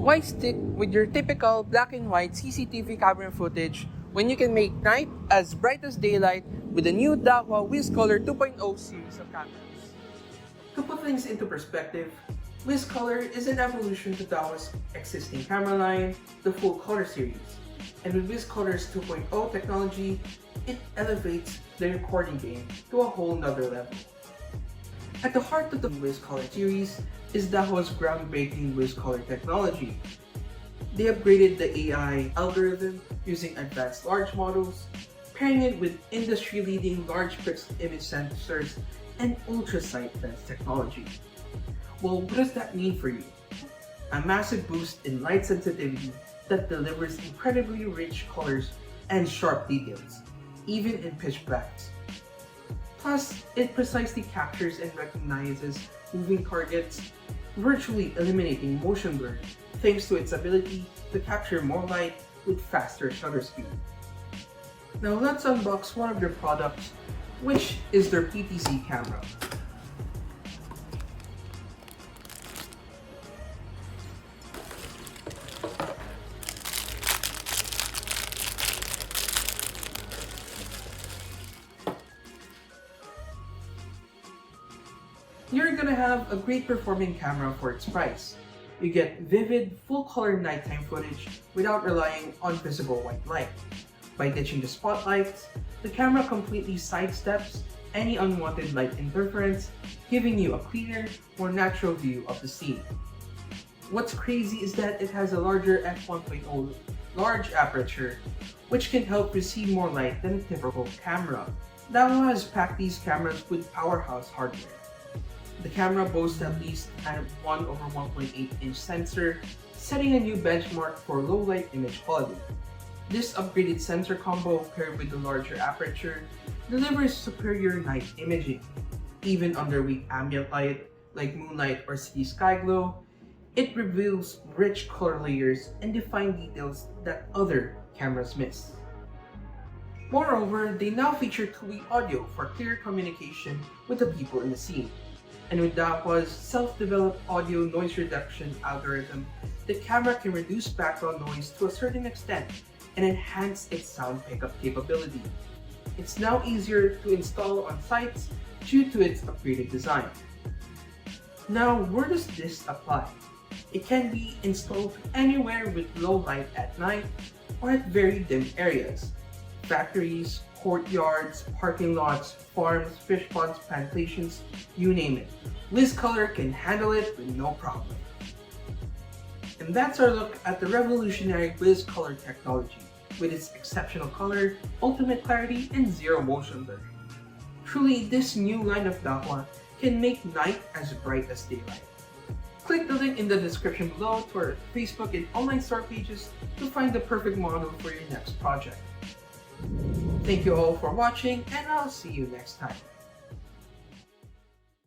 Why stick with your typical black and white CCTV camera footage when you can make night as bright as daylight with the new Dahua WizColor 2.0 series of cameras? To put things into perspective, WizColor is an evolution to Dahua's existing camera line, the full color series. And with WizColor's 2.0 technology, it elevates the recording game to a whole nother level. At the heart of the WizColor series is Dahua's groundbreaking WizColor technology. They upgraded the AI algorithm using advanced large models, pairing it with industry-leading large pixel image sensors and ultra-sight lens technology. Well, what does that mean for you? A massive boost in light sensitivity that delivers incredibly rich colors and sharp details, even in pitch blacks. Plus, it precisely captures and recognizes moving targets, virtually eliminating motion blur thanks to its ability to capture more light with faster shutter speed. Now let's unbox one of their products, which is their PTZ camera. You're gonna have a great performing camera for its price. You get vivid, full-color nighttime footage without relying on visible white light. By ditching the spotlights, the camera completely sidesteps any unwanted light interference, giving you a cleaner, more natural view of the scene. What's crazy is that it has a larger f1.0 large aperture, which can help receive more light than a typical camera. Dahua has packed these cameras with powerhouse hardware. The camera boasts at least a 1/1.8-inch sensor, setting a new benchmark for low-light image quality. This upgraded sensor combo, paired with the larger aperture, delivers superior night imaging. Even under weak ambient light, like moonlight or city sky glow, it reveals rich color layers and defined details that other cameras miss. Moreover, they now feature two-way audio for clear communication with the people in the scene. And with Dahua's self-developed audio noise reduction algorithm, the camera can reduce background noise to a certain extent and enhance its sound pickup capability. It's now easier to install on sites due to its upgraded design. Now, where does this apply? It can be installed anywhere with low light at night or at very dim areas. Factories, courtyards, parking lots, farms, fish ponds, plantations, you name it. WizColor can handle it with no problem. And that's our look at the revolutionary WizColor technology with its exceptional color, ultimate clarity, and zero motion blur. Truly, this new line of Dahua can make night as bright as daylight. Click the link in the description below to our Facebook and online store pages to find the perfect model for your next project. Thank you all for watching, and I'll see you next time.